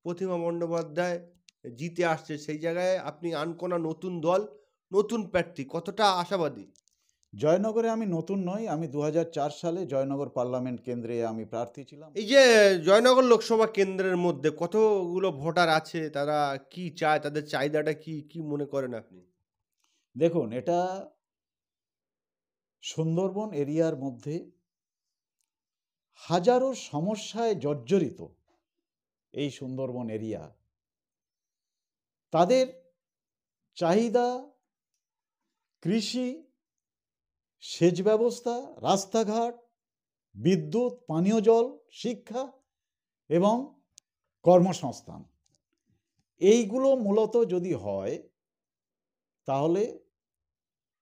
প্রতিমা বন্দ্যোপাধ্যায় জিতে আসছে, সেই জায়গায় আপনি আনকোনা নতুন দল, নতুন প্রার্থী, কতটা আশাবাদী? জয়নগরে আমি নতুন নই, আমি 2004 সালে জয়নগর পার্লামেন্ট কেন্দ্রে আমি প্রার্থী ছিলাম। এই যে জয়নগর লোকসভা কেন্দ্রের মধ্যে কতগুলো ভোটার আছে, তারা কি চায়, তাদের চাহিদাটা কি, কি মনে করেন আপনি? দেখুন, এটা সুন্দরবন এরিয়ার মধ্যে হাজারো সমস্যায় জর্জরিত এই সুন্দরবন এরিয়া। তাদের চাহিদা কৃষি, সেচ ব্যবস্থা, রাস্তাঘাট, বিদ্যুৎ, পানীয় জল, শিক্ষা এবং কর্মসংস্থান, এইগুলো মূলত যদি হয় তাহলে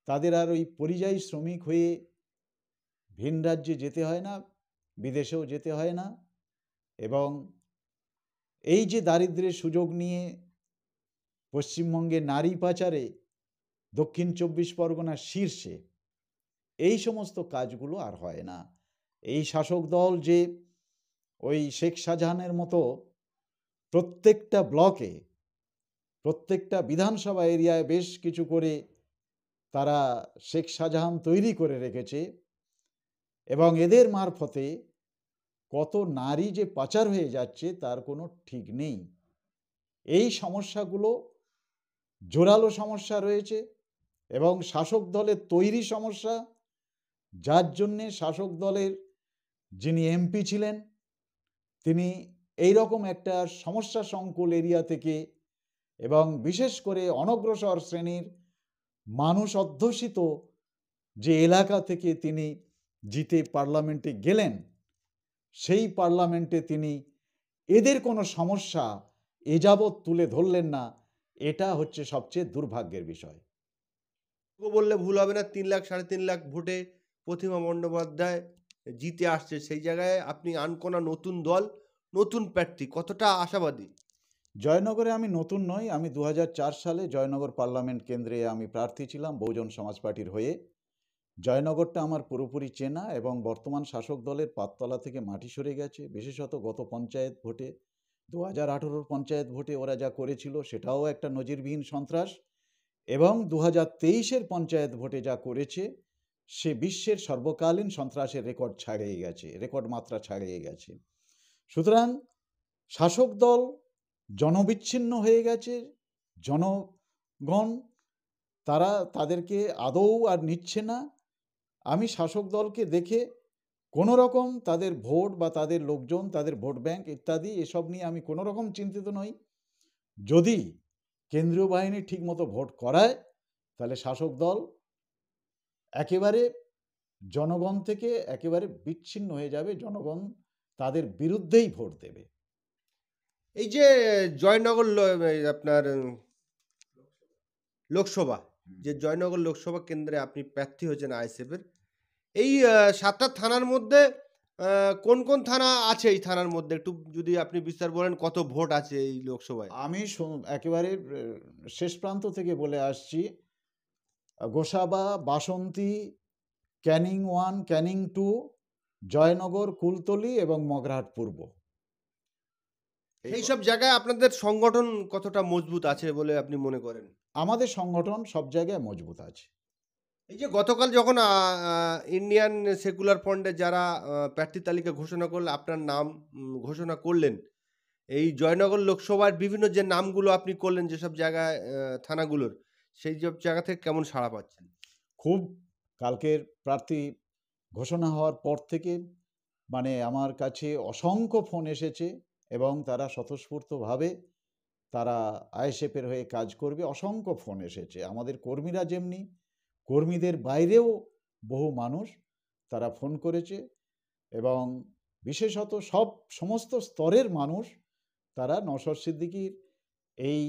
তাদের আর ওই পরিযায়ী শ্রমিক হয়ে ভিন রাজ্যে যেতে হয় না, বিদেশেও যেতে হয় না, এবং এই যে দারিদ্র্যের সুযোগ নিয়ে পশ্চিমবঙ্গে নারী পাচারে দক্ষিণ 24 পরগনার শীর্ষে, এই সমস্ত কাজগুলো আর হয় না। এই শাসক দল যে ওই শেখ শাহজাহানের মতো প্রত্যেকটা ব্লকে, প্রত্যেকটা বিধানসভা এরিয়ায় বেশ কিছু করে তারা শেখ শাহজাহান তৈরি করে রেখেছে, এবং এদের মারফতে কত নারী যে পাচার হয়ে যাচ্ছে তার কোনো ঠিক নেই। এই সমস্যাগুলো জোরালো সমস্যা রয়েছে এবং শাসক দলের তৈরি সমস্যা, যার জন্যে শাসক দলের যিনি এমপি ছিলেন তিনি এই রকম একটা সমস্যা সংকুল এরিয়া থেকে এবং বিশেষ করে অনগ্রসর শ্রেণীর মানুষ অধ্যুষিত যে এলাকা থেকে তিনি জিতে পার্লামেন্টে গেলেন, সেই পার্লামেন্টে তিনি এদের কোনো সমস্যা এযাবৎ তুলে ধরলেন না। এটা হচ্ছে সবচেয়ে দুর্ভাগ্যের বিষয়। বললে ভুল হবে না, 3 লাখ 3.5 লাখ ভোটে প্রতিমা বন্দ্যোপাধ্যায় জিতে আসছে, সেই জায়গায় আপনি আনকোনা নতুন দল, নতুন প্রার্থী, কতটা আশাবাদী? জয়নগরে আমি নতুন নই, আমি 2004 সালে জয়নগর পার্লামেন্ট কেন্দ্রে আমি প্রার্থী ছিলাম বহুজন সমাজ পার্টির হয়ে। জয়নগরটা আমার পুরোপুরি চেনা এবং বর্তমান শাসক দলের পাততলা থেকে মাটি সরে গেছে, বিশেষত গত পঞ্চায়েত ভোটে 2018 পঞ্চায়েত ভোটে ওরা যা করেছিল সেটাও একটা নজিরবিহীন সন্ত্রাস, এবং 2023 পঞ্চায়েত ভোটে যা করেছে সে বিশ্বের সর্বকালীন সন্ত্রাসের রেকর্ড ছাড়িয়ে গেছে, রেকর্ড মাত্রা ছাড়িয়ে গেছে। সুতরাং শাসক দল জনবিচ্ছিন্ন হয়ে গেছে, জনগণ তারা তাদেরকে আদৌ আর নিচ্ছে না। আমি শাসক দলকে দেখে কোনো রকম তাদের ভোট বা তাদের লোকজন, তাদের ভোট ব্যাংক ইত্যাদি এসব নিয়ে আমি কোনো রকম চিন্তিত নই। যদি কেন্দ্রীয় বাহিনী ঠিকমতো ভোট করায় তাহলে শাসক দল একেবারে জনগণ থেকে একেবারে বিচ্ছিন্ন হয়ে যাবে, জনগণ তাদের বিরুদ্ধেই ভোট দেবে। এই যে জয়নগর আপনার লোকসভা, যে জয়নগর লোকসভা কেন্দ্রে আপনি প্রার্থী হয়েছেন আইএসএফের, এই 7টা থানার মধ্যে কোন কোন থানা আছে? এই থানার মধ্যে একটু যদি আপনি বিস্তার বলেন, কত ভোট আছে এই লোকসভায়? আমি একেবারে শেষ প্রান্ত থেকে বলে আসছি। গোসাবা, বাসন্তী, ক্যানিং 1, ক্যানিং 2, জয়নগর, কুলতলি এবং মগরাহাট পূর্ব। এই সব জায়গায় আপনাদের সংগঠন কতটা মজবুত আছে বলে আপনি মনে করেন? আমাদের সংগঠন সব জায়গায় মজবুত আছে। এই যে গতকাল যখন ইন্ডিয়ান সেকুলার ফ্রন্টে যারা প্রার্থী তালিকা ঘোষণা করলে আপনার নাম ঘোষণা করলেন, এই জয়নগর লোকসভার বিভিন্ন যে নামগুলো আপনি করলেন যেসব জায়গায় থানাগুলোর, সেই সব জায়গা থেকে কেমন সাড়া পাচ্ছেন? খুব, কালকের প্রার্থী ঘোষণা হওয়ার পর থেকে মানে আমার কাছে অসংখ্য ফোন এসেছে এবং তারা স্বতঃস্ফূর্তভাবে তারা আইএসএফের হয়ে কাজ করবে, অসংখ্য ফোন এসেছে। আমাদের কর্মীরা যেমনি, কর্মীদের বাইরেও বহু মানুষ তারা ফোন করেছে, এবং বিশেষত সমস্ত স্তরের মানুষ তারা নওশাদ সিদ্দিকীর এই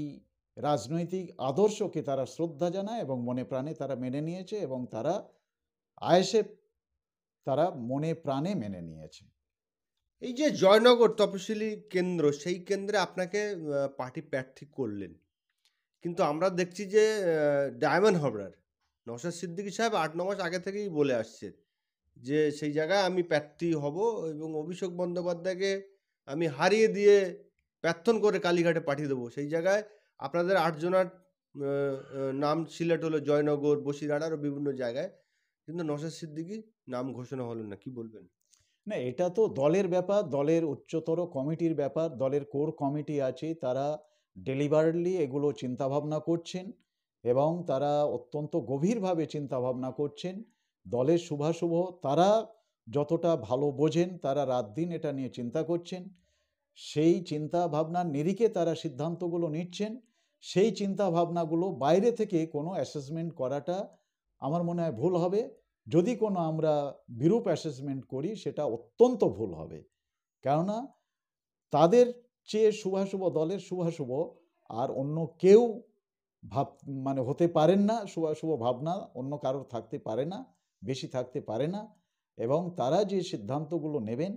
রাজনৈতিক আদর্শকে তারা শ্রদ্ধা জানায় এবং মনে প্রাণে তারা মেনে নিয়েছে, এবং তারা আইএসএফ তারা মনে প্রাণে মেনে নিয়েছে। এই যে জয়নগর তপশিলি কেন্দ্র, সেই কেন্দ্রে আপনাকে পার্টি প্রার্থী করলেন, কিন্তু আমরা দেখছি যে ডায়মন্ড হারবার নওশাদ সিদ্দিকী সাহেব 8-9 মাস আগে থেকেই বলে আসছে যে সেই জায়গায় আমি প্রার্থী হব এবং অভিষেক বন্দ্যোপাধ্যায়কে আমি হারিয়ে দিয়ে প্রার্থন করে কালীঘাটে পাঠিয়ে দেবো, সেই জায়গায় আপনাদের 8 জনার নাম সিলেক্ট হলো জয়নগর, বসিরহাট আরও বিভিন্ন জায়গায়, কিন্তু নওশাদ সিদ্দিকী নাম ঘোষণা হলো না, কি বলবেন? না, এটা তো দলের ব্যাপার, দলের উচ্চতর কমিটির ব্যাপার। দলের কোর কমিটি আছে, তারা ডেলিবারেটলি এগুলো চিন্তাভাবনা করছেন এবং তারা অত্যন্ত গভীরভাবে চিন্তাভাবনা করছেন। দলের শুভাশুভ তারা যতটা ভালো বোঝেন, তারা রাত দিন এটা নিয়ে চিন্তা করছেন। সেই চিন্তা ভাবনার নিরিখে তারা সিদ্ধান্তগুলো নিচ্ছেন। সেই চিন্তা ভাবনাগুলো বাইরে থেকে কোনো অ্যাসেসমেন্ট করাটা আমার মনে হয় ভুল হবে। যদি কোনো আমরা বিরূপ অ্যাসেসমেন্ট করি, সেটা অত্যন্ত ভুল হবে। কেননা তাদের চেয়ে শুভাশুভ, দলের শুভাশুভ আর অন্য কেউ ভাব মানে হতে পারেন না। শুভাশুভ ভাবনা অন্য কারোর থাকতে পারে না, বেশি থাকতে পারে না। এবং তারা যে সিদ্ধান্তগুলো নেবেন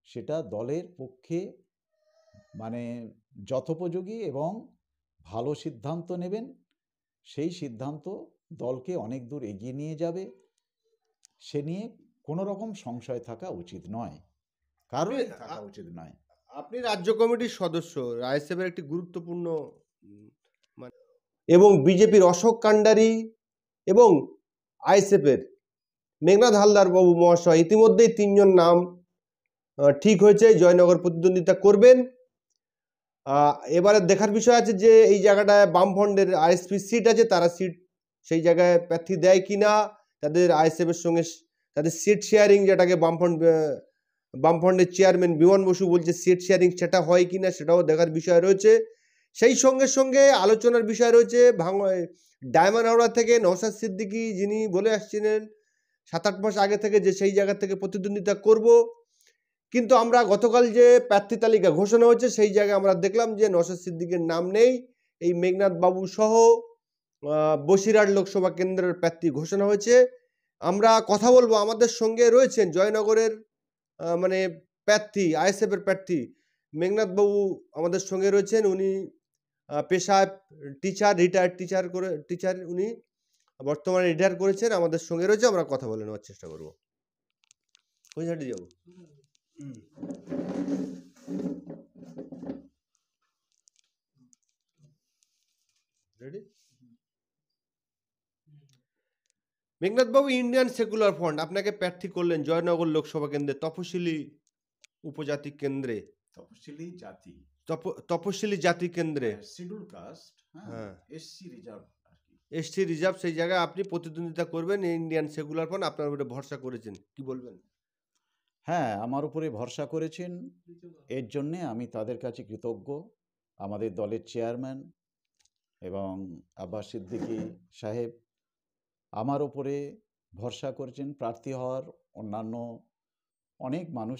সেটা দলের পক্ষে মানে যথোপযোগী এবং ভালো সিদ্ধান্ত নেবেন। সেই সিদ্ধান্ত দলকে অনেক দূর এগিয়ে নিয়ে যাবে, সে নিয়ে কোনো রকম সংশয় থাকা উচিত নয়, কারোরই থাকা উচিত নয়। আপনি রাজ্য কমিটির সদস্য, রায়সাহেবের একটি গুরুত্বপূর্ণ মানে এবং বিজেপির অশোক কান্ডারি এবং আইএসএফের মেঘনাদ হালদার বাবু মহাশয় ইতিমধ্যেই 3 জন নাম ঠিক হয়েছে, জয়নগর প্রতিদ্বন্দ্বিতা করবেন। এবারে দেখার বিষয় আছে যে এই জায়গাটায় বামফ্রন্টের আইএসপি সিট আছে, তারা সিট সেই জায়গায় প্রার্থী দেয় কিনা, তাদের আইএসএফের সঙ্গে তাদের সিট শেয়ারিং, যেটাকে বামফ্রন্টের চেয়ারম্যান বিমান বসু বলছে সিট শেয়ারিং, সেটা হয় কিনা সেটাও দেখার বিষয় রয়েছে। সেই সঙ্গে সঙ্গে আলোচনার বিষয় রয়েছে ডায়মন্ড হাওড়া থেকে নওশাদ সিদ্দিকী, যিনি বলে আসছিলেন 7-8 মাস আগে থেকে যে সেই জায়গা থেকে প্রতিদ্বন্দ্বিতা করব, কিন্তু আমরা গতকাল যে প্রার্থী তালিকা ঘোষণা হয়েছে সেই জায়গায় আমরা দেখলাম যে নওশাদ সিদ্দিকীর নাম নেই। এই মেঘনাদ বাবু সহ বসিরহাট লোকসভা কেন্দ্রের প্রার্থী ঘোষণা হয়েছে। আমরা কথা বলবো, আমাদের সঙ্গে রয়েছেন জয়নগরের মানে প্রার্থী, আইএসএফের প্রার্থী মেঘনাদ বাবু আমাদের সঙ্গে রয়েছেন। উনি পেশায় টিচার, রিটায়ার্ড টিচার উনি বর্তমানে রিটায়ার করেছেন, আমাদের সঙ্গে রয়েছে। আমরা কথা বলে নেওয়ার চেষ্টা করবো। ওই সাইডে যাবো। রেডি? মেঘনাদ বাবু, ইন্ডিয়ান সেকুলার ফ্রন্ট আপনাকে প্রার্থী করলেন জয়নগর লোকসভা কেন্দ্রে, তপশিলি উপজাতি কেন্দ্রে, তপশিলি জাতি, তপশিলি জাতি কেন্দ্রে, শিডিউল কাস্ট, হ্যাঁ, এসসি রিজার্ভ, এসটি রিজার্ভ, সেই জায়গায় আপনি প্রতিদ্বন্দ্বিতা করবেন। ইন্ডিয়ান সেকুলার ফ্রন্ট আপনার উপরে ভরসা করেছেন, কি বলবেন? হ্যাঁ, আমার উপরে ভরসা করেছেন, এর জন্যে আমি তাদের কাছে কৃতজ্ঞ। আমাদের দলের চেয়ারম্যান এবং আব্বাস সিদ্দিকী সাহেব আমার উপরে ভরসা করেছেন। প্রার্থী হওয়ার অন্যান্য অনেক মানুষ